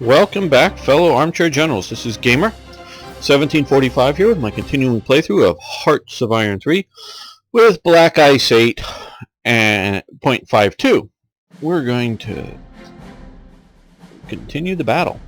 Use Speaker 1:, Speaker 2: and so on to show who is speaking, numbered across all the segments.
Speaker 1: Welcome back, fellow armchair generals. This is Gamer 1745 here with my continuing playthrough of Hearts of Iron 3 with Black Ice 8 and .52. We're going to continue the battle.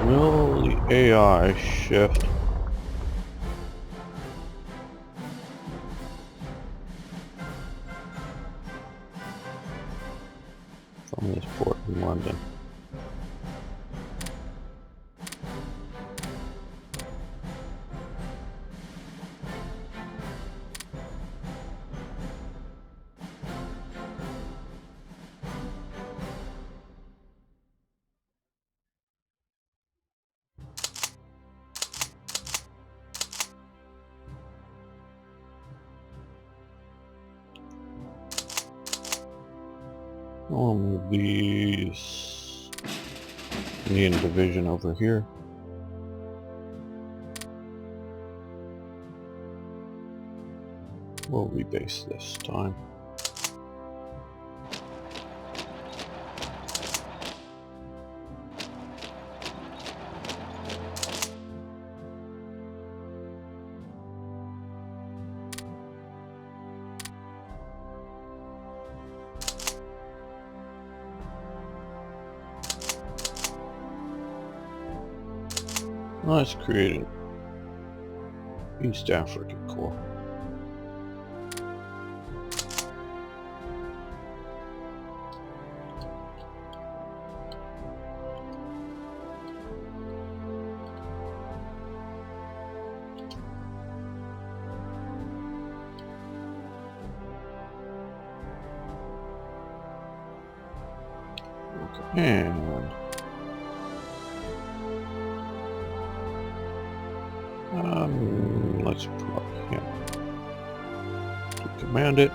Speaker 1: Will the AI shift? From this port in London? These Indian division over here. We'll rebase this time. Let's create an East Africa Corps. Okay. And let's promote him to command it.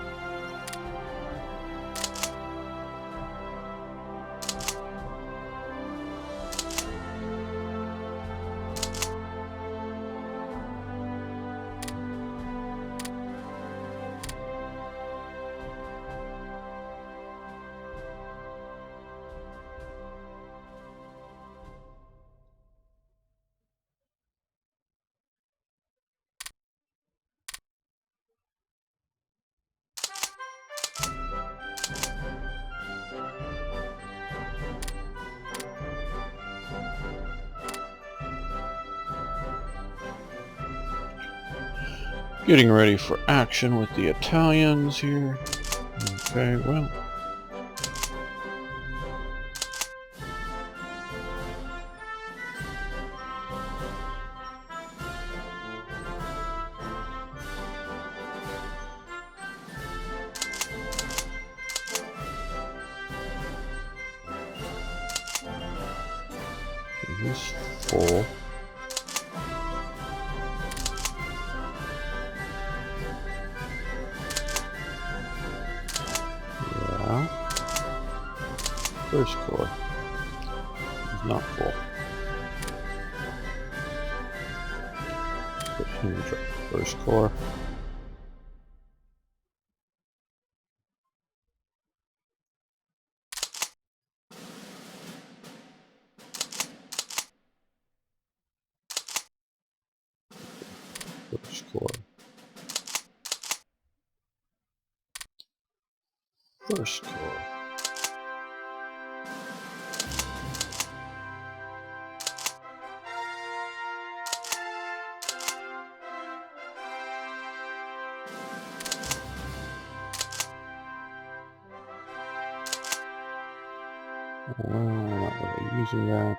Speaker 1: Getting ready for action with the Italians here. Okay, well. He's full. First Corps is not full. Put him in First Corps. First Corps. First Corps. Not really using that.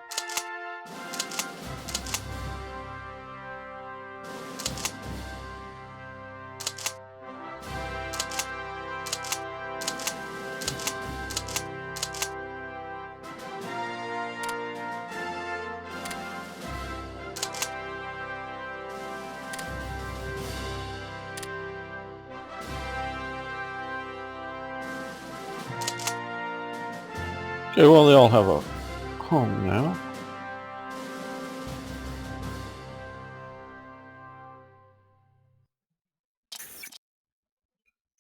Speaker 1: Okay, well, they all have a home now.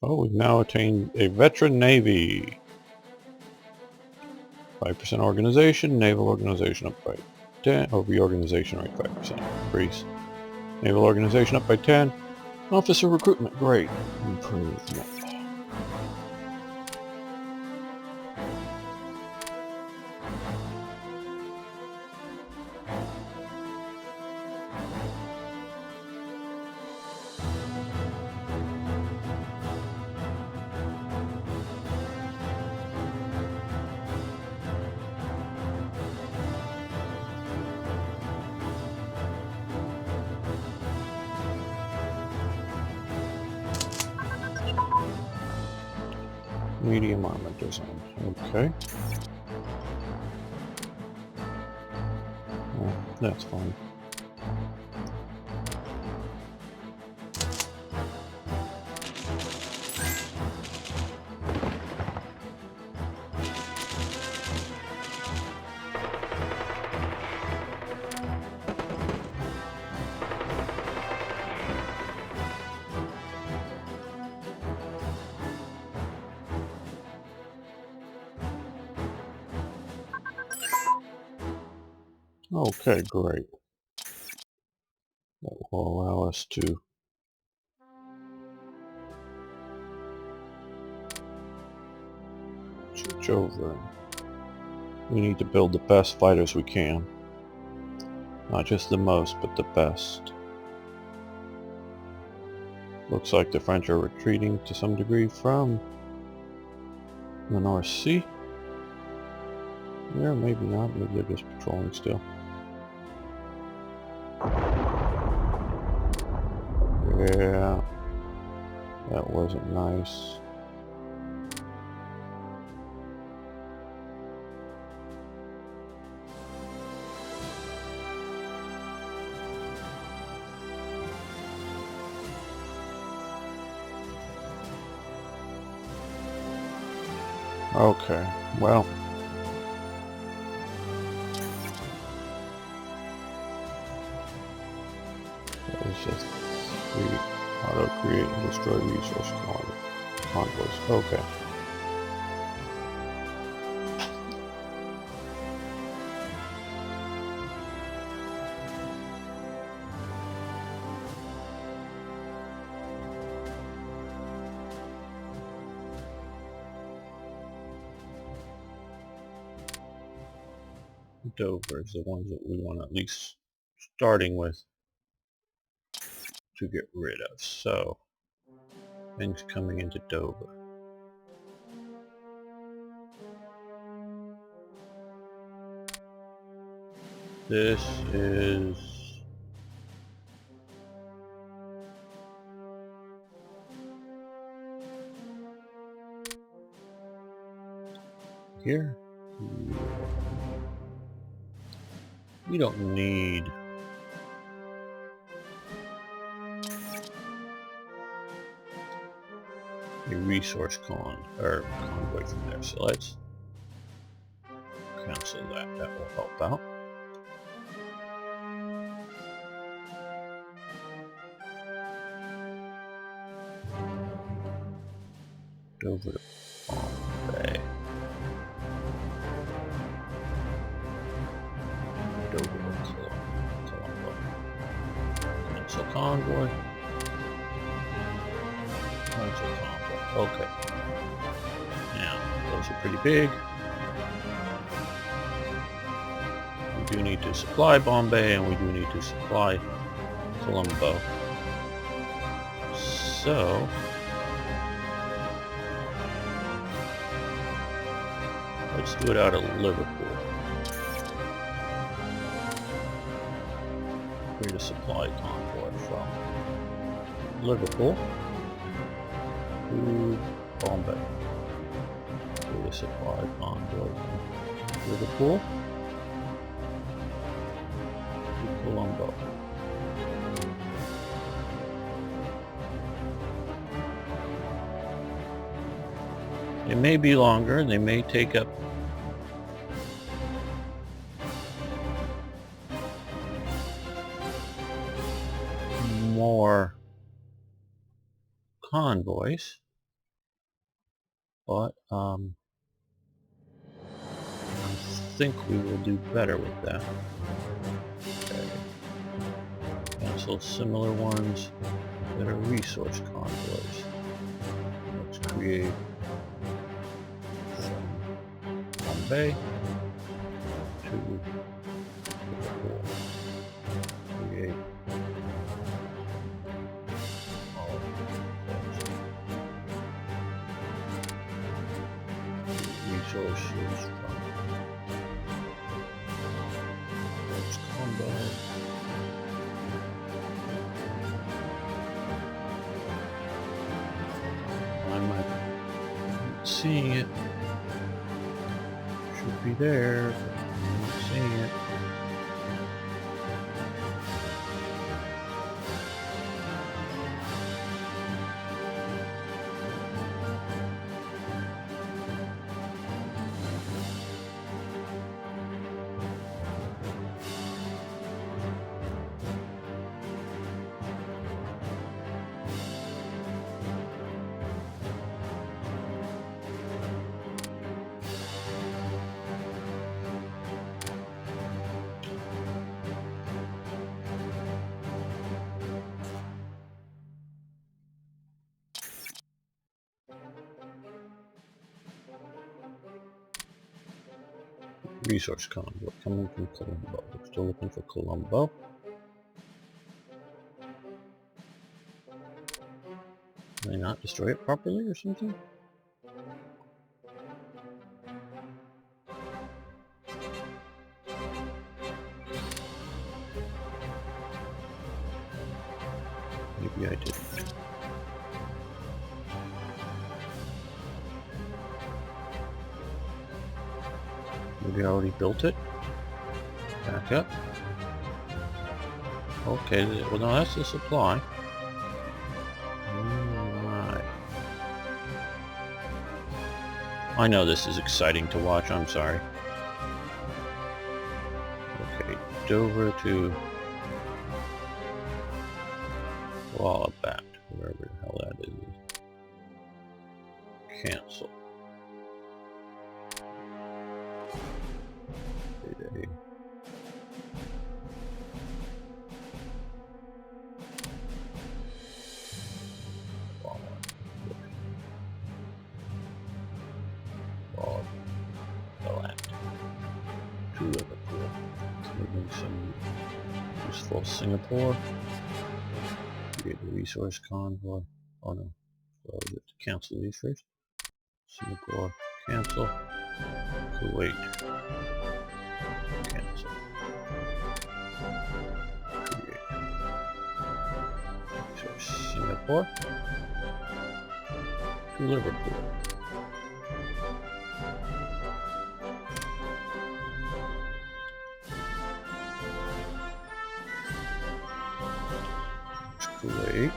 Speaker 1: Oh, we've now attained a veteran navy. 5% organization, naval organization up by 10. Oh, reorganization rate 5% increase. Naval organization up by 10. Officer recruitment, great. Improvement. Medium armor design. Okay. Well, that's fine. Okay, great. That will allow us to switch over. We need to build the best fighters we can. Not just the most, but the best. Looks like the French are retreating to some degree from the North Sea. Yeah, maybe not. Maybe they're just patrolling still. Yeah, that wasn't nice. Okay, well. That was just 3 auto-create and destroy resource convoys. Okay. Dover is the ones that we want at least starting with to get rid of. So, things coming into Dover. This is here. We don't need a resource convoy from there, so let's cancel that. That will help out. Dover to Bombay. Dover to Colombo. Cancel convoy. Cancel convoy. Okay. Now, those are pretty big. We do need to supply Bombay and we do need to supply Colombo. So, let's do it out of Liverpool. Create a supply convoy from Liverpool to Bombay. Create a supply convoy from Liverpool to Colombo. It may be longer, they may take up more convoys, but I think we will do better with that. Okay. Cancel similar ones that are resource convoys. Let's create from Bombay to Liverpool. Create all of those resources from those combo. I'm not seeing it. Should be there, but I'm not seeing it. Resource convoy coming from Colombo. We're still looking for Colombo. Did I not destroy it properly or something? Maybe I didn't. Maybe I already built it. Back up. Okay, well no, that's the supply. Alright. I know this is exciting to watch, I'm sorry. Okay, Dover to Wallabat, wherever the hell that is. Cancel. To Liverpool. Maybe some useful Singapore. Create a resource convoy. Oh no. Well, we have to cancel these first. Singapore. Cancel. Kuwait. Cancel. Create. Resource Singapore. To Liverpool. Kuwait.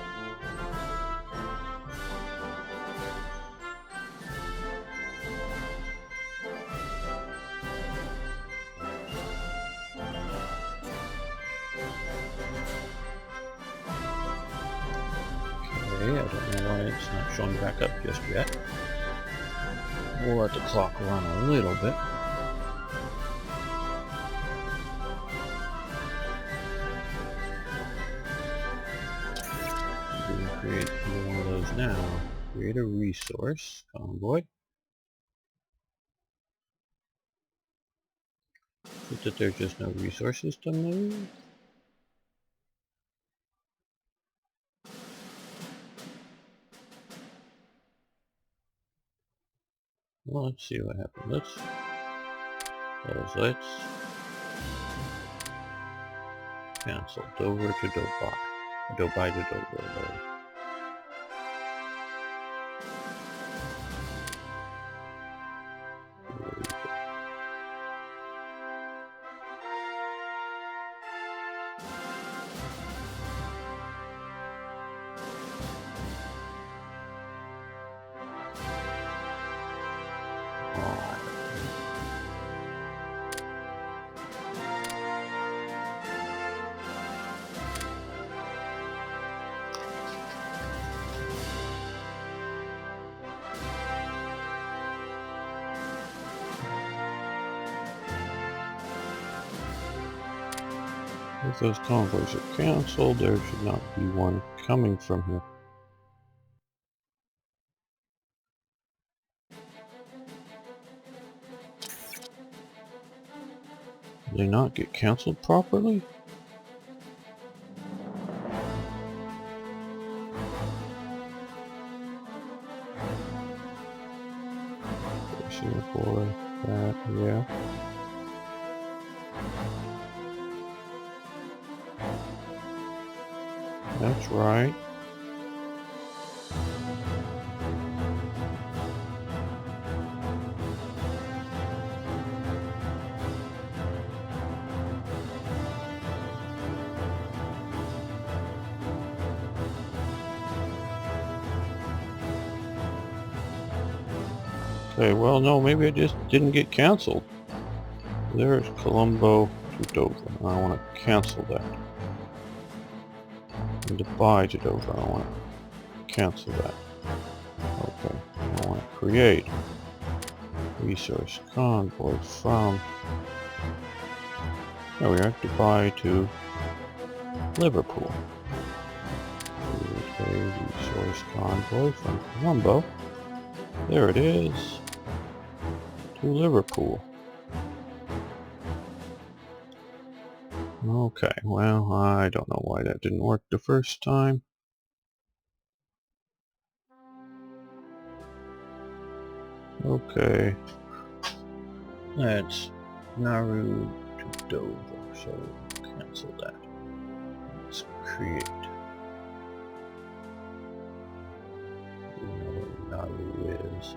Speaker 1: Okay, I don't know why it's not showing back up just yet. We'll let the clock run a little bit. Create either one of those now. Create a resource convoy. Is that there's just no resources to move? Well, let's see what happens. Let's cancel Dover to Dubai. Dubai to Dover. If those convoys are cancelled, there should not be one coming from here. Did they not get cancelled properly? Singapore, that, yeah. That's right. Okay, well, no, maybe it just didn't get canceled. There's Colombo to Dover. I want to cancel that. And Dubai to Dover. I want to cancel that. Okay, I want to create resource convoy from, there we are, Dubai to Liverpool. Okay, resource convoy from Colombo. There it is. To Liverpool. Okay, well, I don't know why that didn't work the first time. Okay. That's Nauru to Dover, so cancel that. Let's create. We know where Nauru is.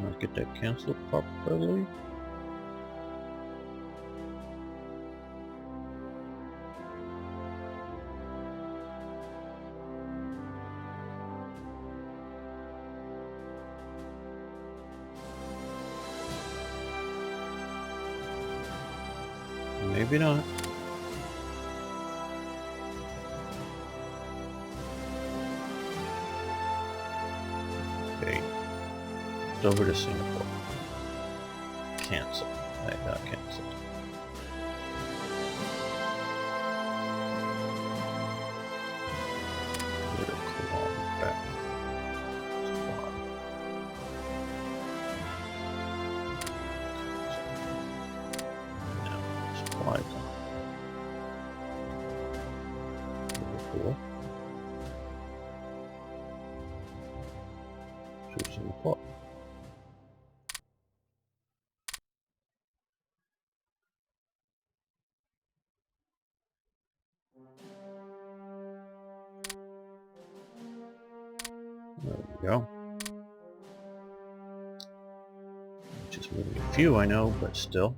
Speaker 1: Let's get that canceled properly. Maybe not. Okay. Over to Singapore. Cancel. That got canceled. Little Cologne back. Squad. No, supply zone. Liverpool. To Singapore. There we go. Just moving a few, I know, but still.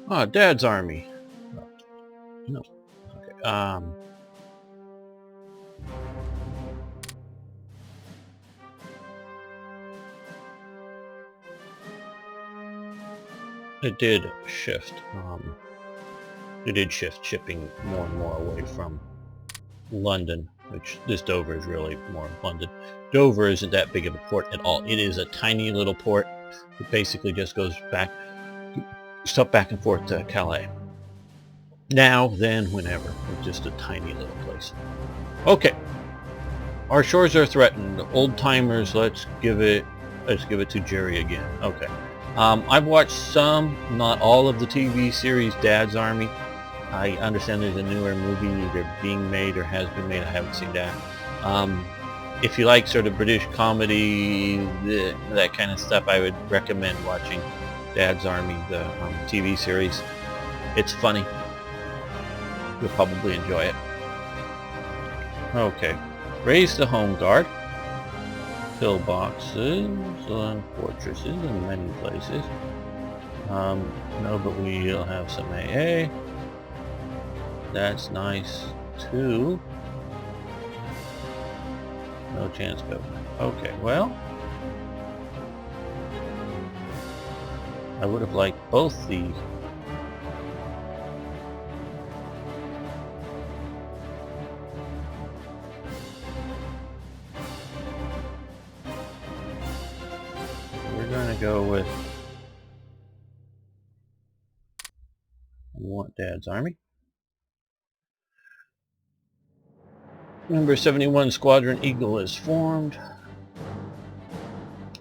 Speaker 1: Ah, Dad's army. No. Okay. It did shift. It did shift shipping more and more away from London, which this Dover is really more London. Dover isn't that big of a port at all. It is a tiny little port. It basically just goes back, stuff back and forth to Calais. Now, then, whenever. It's just a tiny little place. Okay. Our shores are threatened. Old timers, let's give it to Jerry again. Okay. I've watched some, not all of the TV series Dad's Army. I understand there's a newer movie either being made or has been made. I haven't seen that. If you like sort of British comedy, that kind of stuff, I would recommend watching Dad's Army, the TV series. It's funny. You'll probably enjoy it. Okay. Raise the home guard. Pillboxes and fortresses in many places. No, but we'll have some AA. That's nice too. No chance government. Okay, well, I would have liked both these. go with I want Dad's Army. Number 71 Squadron Eagle is formed.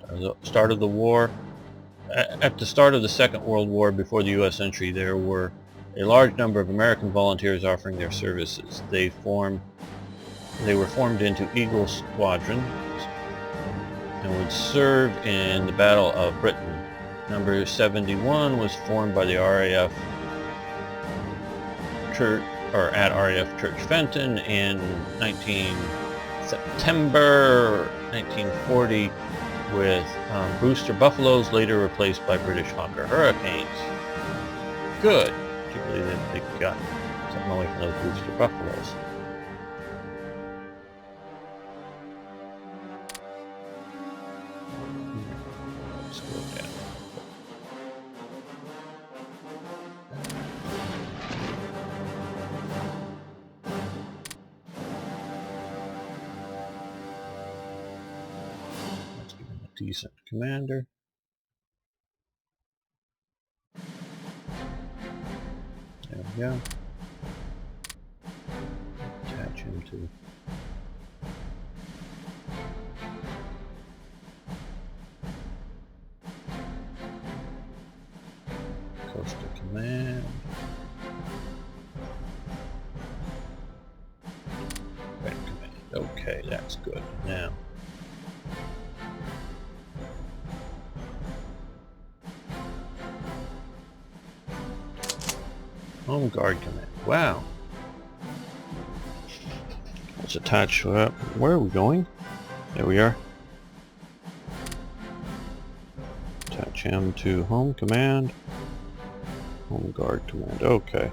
Speaker 1: At the start of the war. At the start of the Second World War, before the U.S. entry, there were a large number of American volunteers offering their services. They were formed into Eagle Squadron and would serve in the Battle of Britain. Number 71 was formed by the RAF Church, or at RAF Church Fenton in September 1940 with Brewster Buffaloes, later replaced by British Hawker Hurricanes. Good. I can't believe that they got something away from those Brewster Buffaloes. Let's go down. Let's give him a decent commander. There we go. Attach him to Coastal Command. Red Command. Okay, that's good. Now, Home Guard Command. Wow. Let's attach that. Where are we going? There we are. Attach him to Home Command. Home Guard Command. Okay.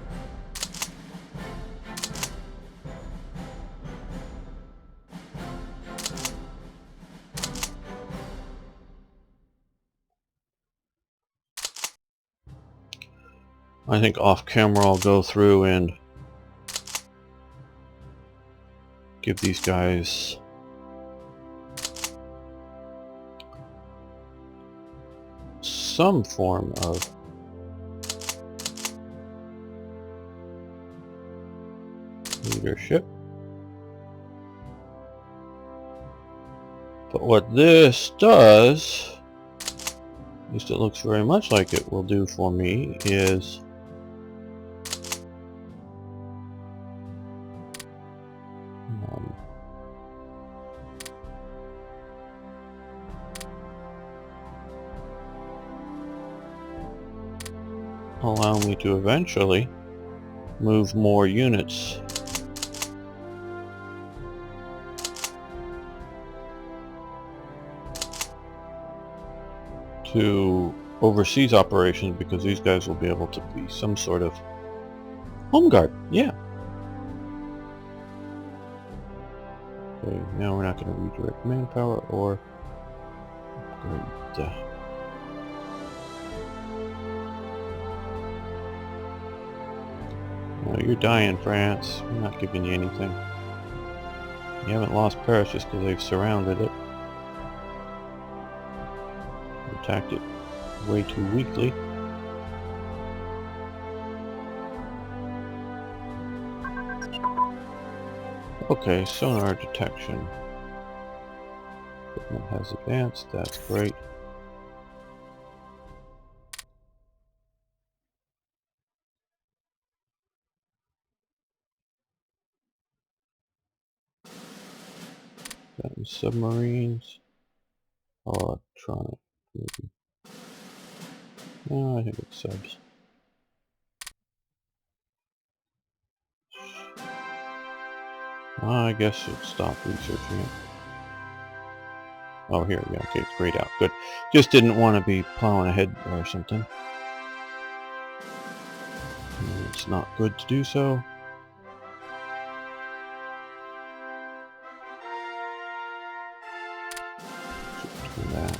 Speaker 1: I think off camera I'll go through and give these guys some form of leadership. But what this does, at least it looks very much like it will do for me, is allow me to eventually move more units to overseas operations, because these guys will be able to be some sort of home guard. Yeah. Okay, now we're not going to redirect manpower or upgrade. No, you're dying, France. We're not giving you anything. You haven't lost Paris just because they've surrounded it. Attacked it way too weakly. Okay, sonar detection. Equipment has advanced, that's great. That was submarines. Electronic. Maybe. No, I think it's subs. I guess it stopped researching it. Oh, here we go. Okay, it's grayed out. Good. Just didn't want to be plowing ahead or something. And it's not good to do so. Do that.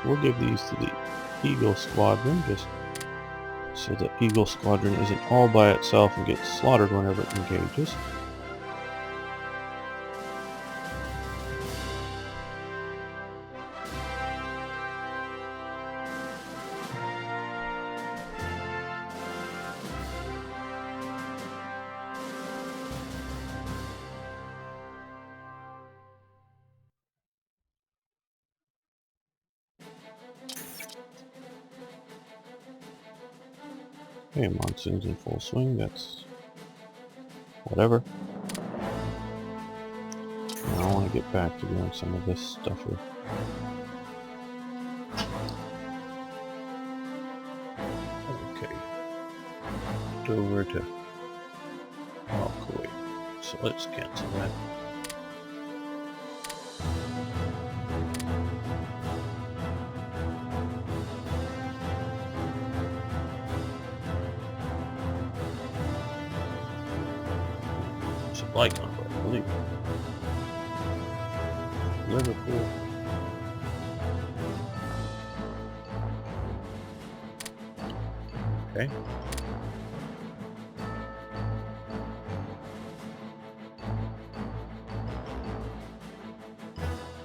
Speaker 1: We'll give these to the Eagle Squadron, just so the Eagle Squadron isn't all by itself and gets slaughtered whenever it engages. Okay, monsoon's in full swing. That's whatever. Now I want to get back to doing some of this stuff here. Okay. Over to Kuwait. So let's cancel that. Supply convoy, I believe. Liverpool. Okay.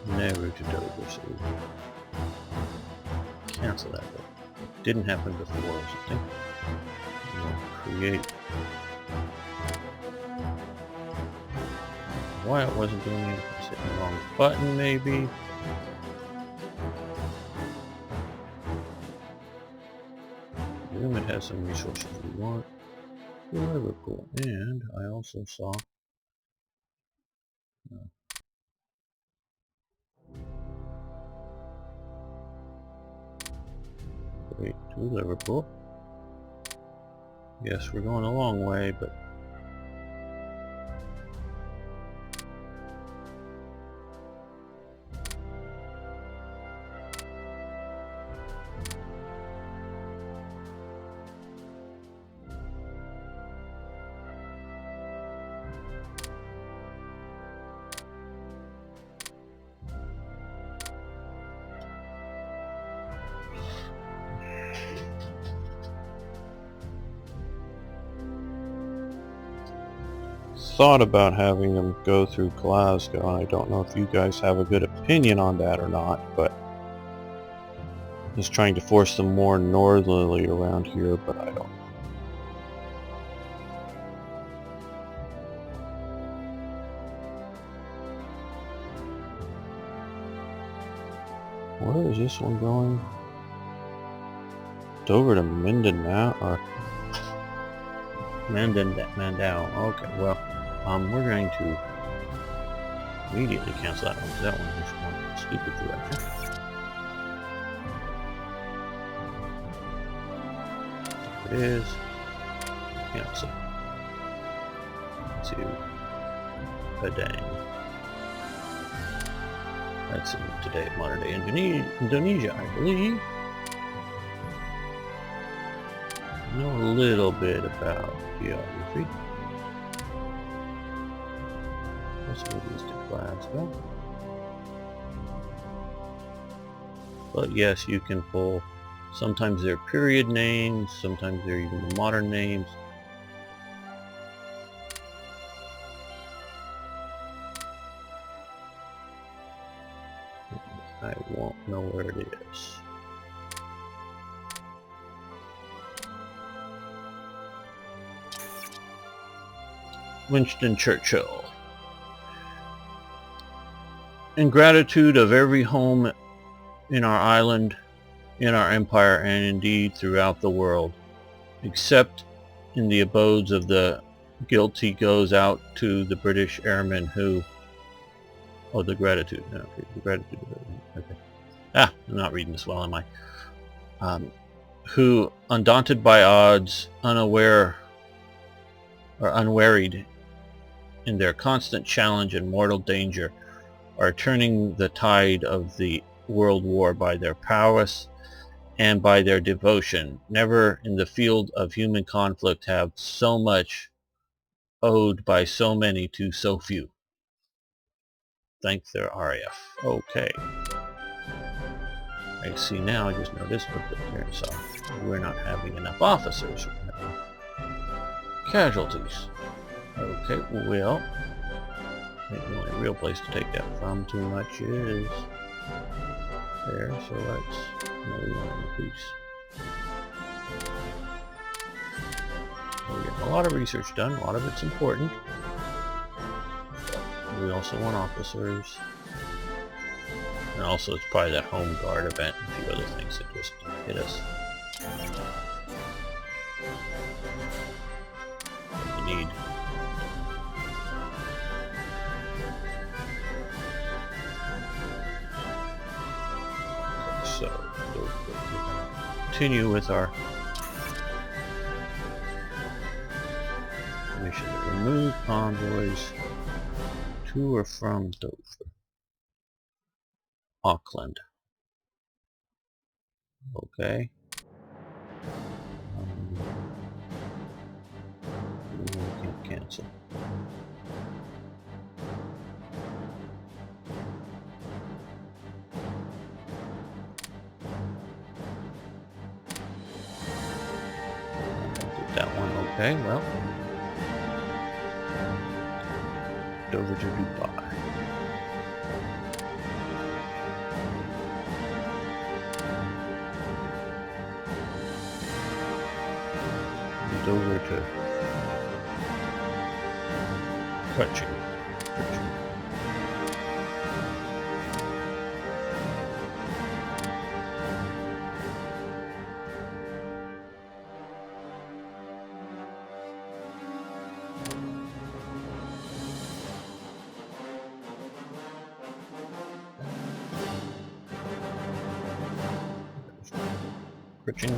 Speaker 1: Never to Dover, so cancel that. But didn't happen before or something. Create. Why it wasn't doing it? I was hitting the wrong button, maybe. It has some resources we want. Liverpool, and I also saw. Wait, to Liverpool. Yes, we're going a long way, but thought about having them go through Glasgow, and I don't know if you guys have a good opinion on that or not, but just trying to force them more northerly around here, but I don't know. Where is this one going? Dover to Mindanao, or Mandao. Okay, well, we're going to immediately cancel that one, because that one was going in a stupid direction. It is cancel to Padang. That's in today, modern day Indonesia, I believe. I know a little bit about geography. Let's move these to Glasgow. But yes, you can pull. Sometimes they're period names, sometimes they're even the modern names. I won't know where it is. Winston Churchill. In gratitude of every home in our island, in our empire, and indeed throughout the world, except in the abodes of the guilty, goes out to the British airmen who... Oh, the gratitude. Okay, the gratitude. Okay. I'm not reading this well, am I? Who, undaunted by odds, unaware or unwearied in their constant challenge and mortal danger, are turning the tide of the world war by their prowess and by their devotion. Never in the field of human conflict have so much owed by so many to so few. Thank their RAF. Okay. I see now, I just noticed, but here, so we're not having enough officers. We're having casualties. Okay, well, I think the only real place to take that from too much is there, so let's, we want to increase. So we're getting a lot of research done, a lot of it's important. We also want officers. And also it's probably that home guard event and a few other things that just hit us. need. So we're going to continue with our mission to remove convoys to or from Dover, Auckland. Okay. We can't cancel. Did that one okay? Well, Dover to Dubai. Dover to Crutching. Crutching.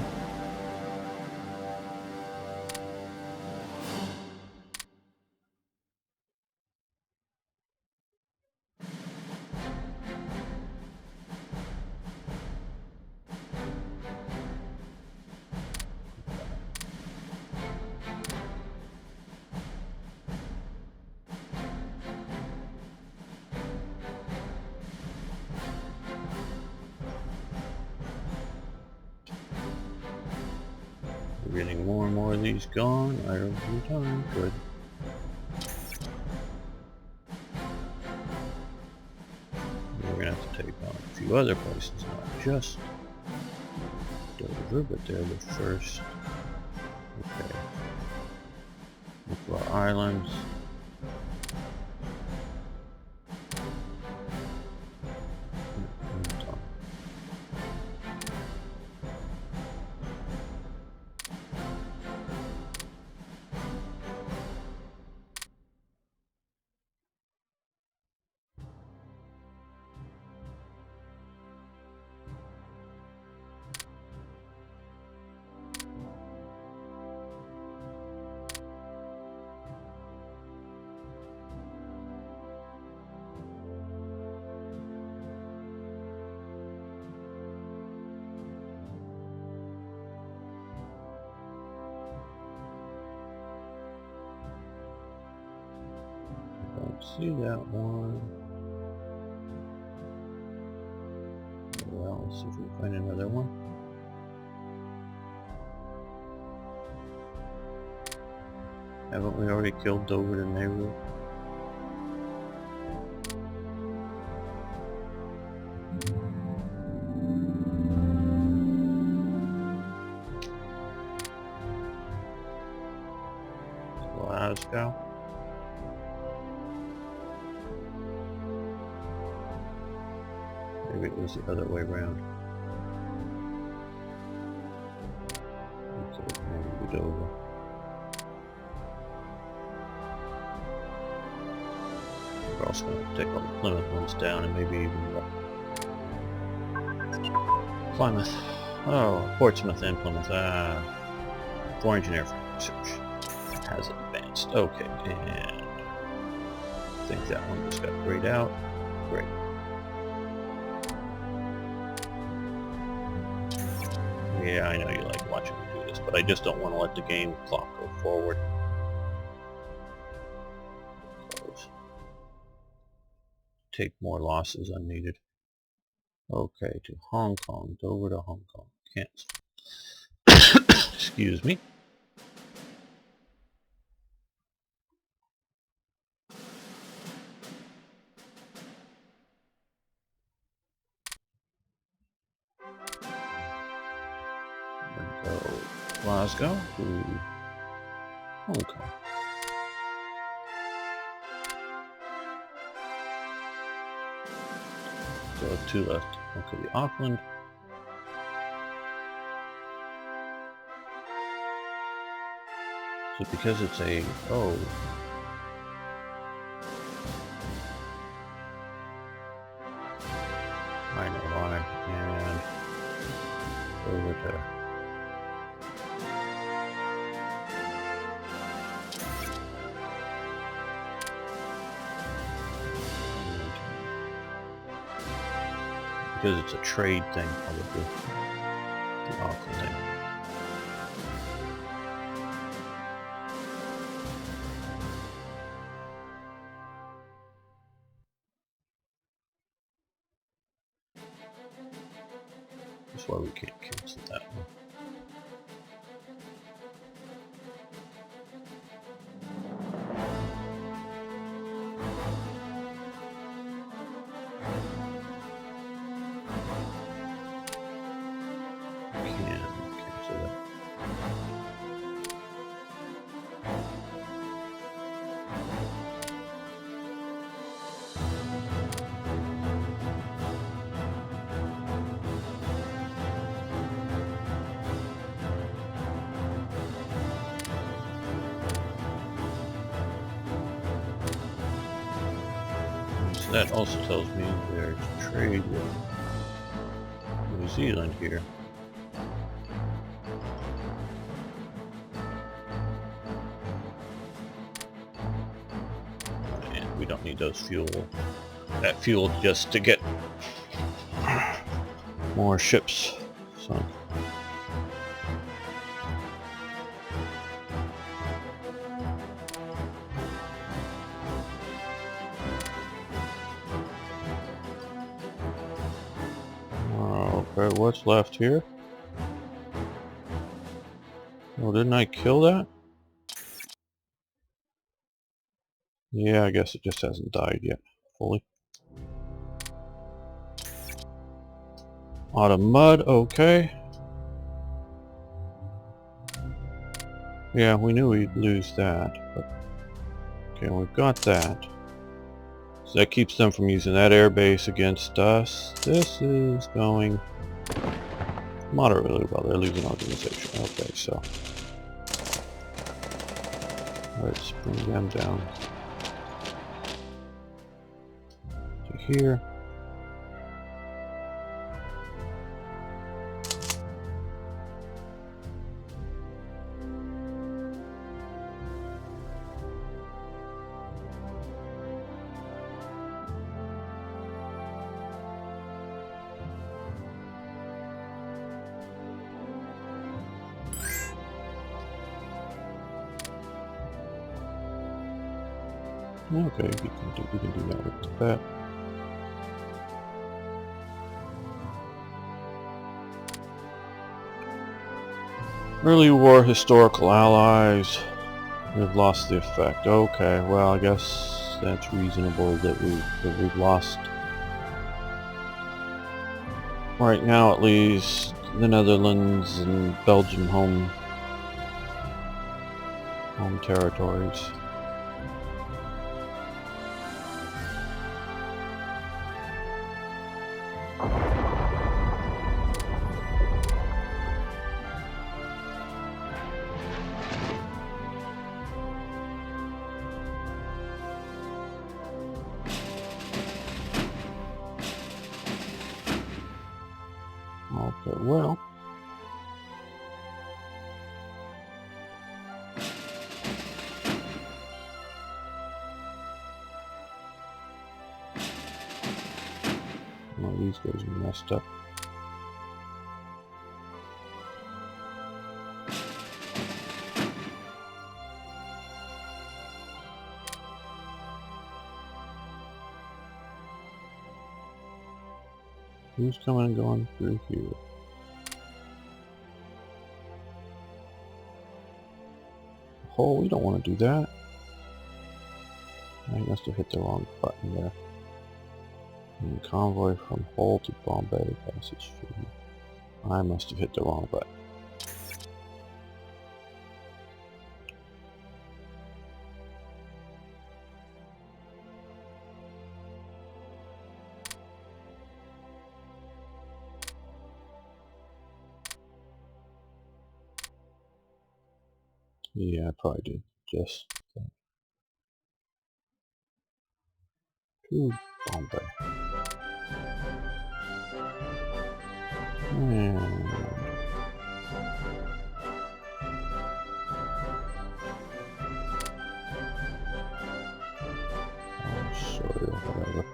Speaker 1: We're getting more and more of these gone. I don't have time. Good. We're gonna have to take on a few other places, not just Dover, but they're the first. Okay. Look for our islands. See that one. Well, let's see if we can find another one. Haven't we already killed Dover to Nauru? Glasgow. Maybe it was the other way around. Okay, maybe Dover. We're also going to take all the Plymouth ones down and maybe even Plymouth. Oh, Portsmouth and Plymouth. Foreign engineer research has advanced. Okay, and I think that one just got grayed out. Great. Yeah, I know you like watching me do this, but I just don't want to let the game clock go forward. Close. Take more losses unneeded. Okay, to Hong Kong. Dover to Hong Kong. Cancel. Excuse me. Go Glasgow to Hong Kong. So 2 left. Okay, the Auckland. So Because it's a I know why. And over to because it's a trade thing, probably the awful thing. That's why we can't cancel that one. Can cancel that. So that also tells me there's trade with New Zealand here. And we don't need those that fuel just to get more ships sunk. Okay, what's left here? Oh, didn't I kill that? Yeah, I guess it just hasn't died yet, fully. Out of mud, okay. Yeah, we knew we'd lose that, but okay, we've got that. So that keeps them from using that air base against us. This is going moderately well. They're losing organization. Okay, so let's bring them down to here. Okay, we can do that with that. Early war historical allies. We've lost the effect. Okay, well I guess that's reasonable that we've lost. Right now at least the Netherlands and Belgium home territories. Okay, well. Well, these guys are messed up. Who's coming and going through here? Oh, we don't want to do that. I must have hit the wrong button there. And convoy from Hull to Bombay passes through. I must have hit the wrong button. Yeah, I probably did. Just to Bombay. And sorry, whatever.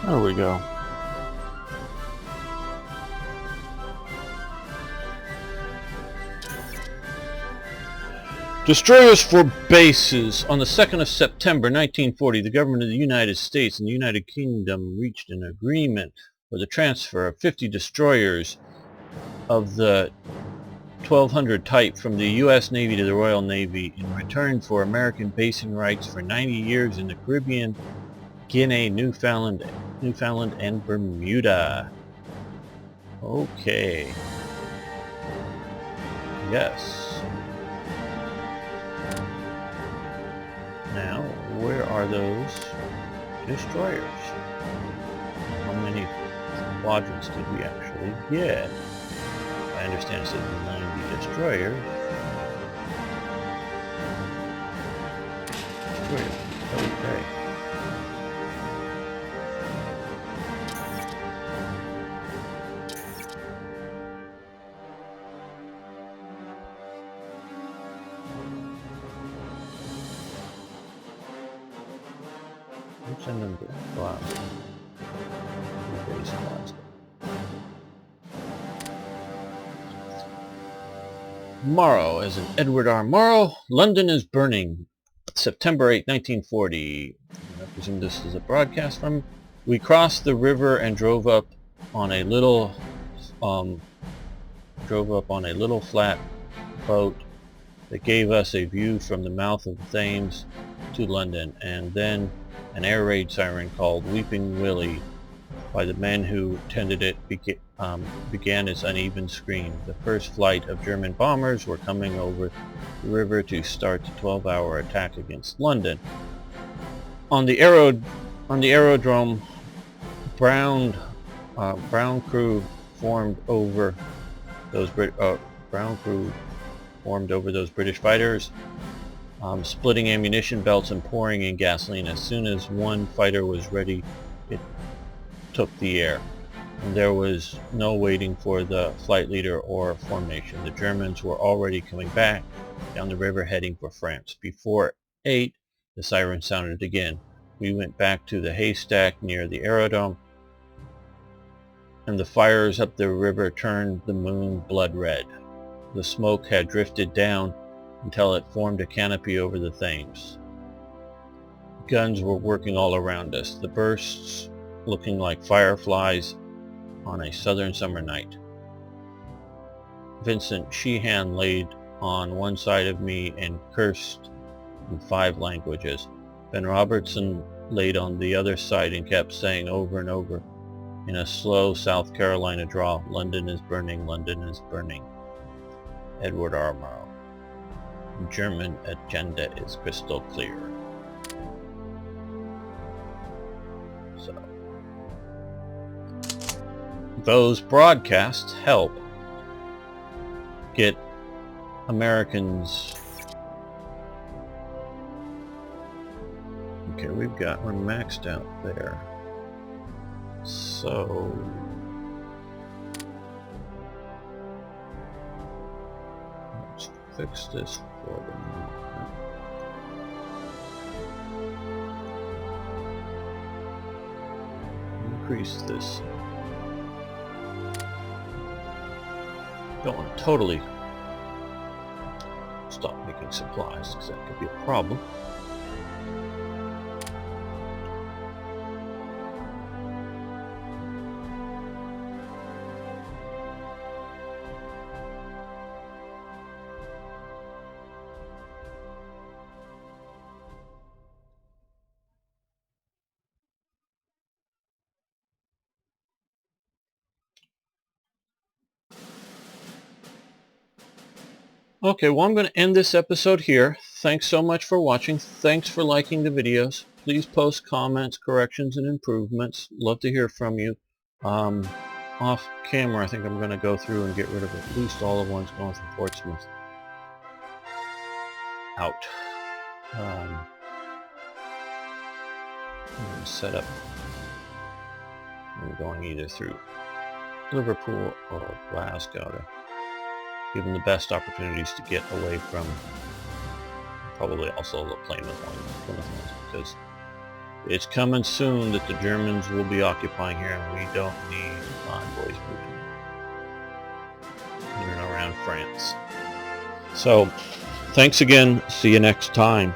Speaker 1: There we go. Destroyers for bases. On the 2nd of September 1940, the government of the United States and the United Kingdom reached an agreement for the transfer of 50 destroyers of the 1200 type from the U.S. Navy to the Royal Navy in return for American basing rights for 90 years in the Caribbean, Guinea, Newfoundland, and Bermuda. Okay. Yes. Now, where are those destroyers? How many quadrants did we actually get? I understand it says 90 destroyers. Okay. Send them to Glasgow. Base Glasgow. Morrow, as in Edward R. Morrow, London is burning. September 8, 1940. I presume this is a broadcast from. We crossed the river and drove up on a little flat boat that gave us a view from the mouth of the Thames to London, and then an air raid siren called Weeping Willie by the men who tended it began its uneven scream. The first flight of German bombers were coming over the river to start the 12-hour attack against London. On the aerodrome, brown crew formed over those British fighters, splitting ammunition belts and pouring in gasoline. As soon as one fighter was ready, it took the air. And there was no waiting for the flight leader or formation. The Germans were already coming back down the river heading for France. Before 8, the siren sounded again. We went back to the haystack near the aerodrome, and the fires up the river turned the moon blood red. The smoke had drifted down until it formed a canopy over the Thames. Guns were working all around us, the bursts looking like fireflies on a southern summer night. Vincent Sheehan laid on one side of me and cursed in 5 languages. Ben Robertson laid on the other side and kept saying over and over in a slow South Carolina drawl, "London is burning, London is burning." Edward R. Morrow. German agenda is crystal clear. So, those broadcasts help get Americans. Okay, we're maxed out there. So let's fix this for the moment. Increase this. Don't want to totally stop making supplies, because that could be a problem. Okay, well, I'm going to end this episode here. Thanks so much for watching. Thanks for liking the videos. Please post comments, corrections, and improvements. Love to hear from you. Off camera, I think I'm going to go through and get rid of at least all the ones going from Portsmouth out. I'm going to set up. I'm going either through Liverpool or Glasgow to give them the best opportunities to get away from probably also the Plymouth ones, because it's coming soon that the Germans will be occupying here, and we don't need convoys moving in and around France. So, thanks again. See you next time.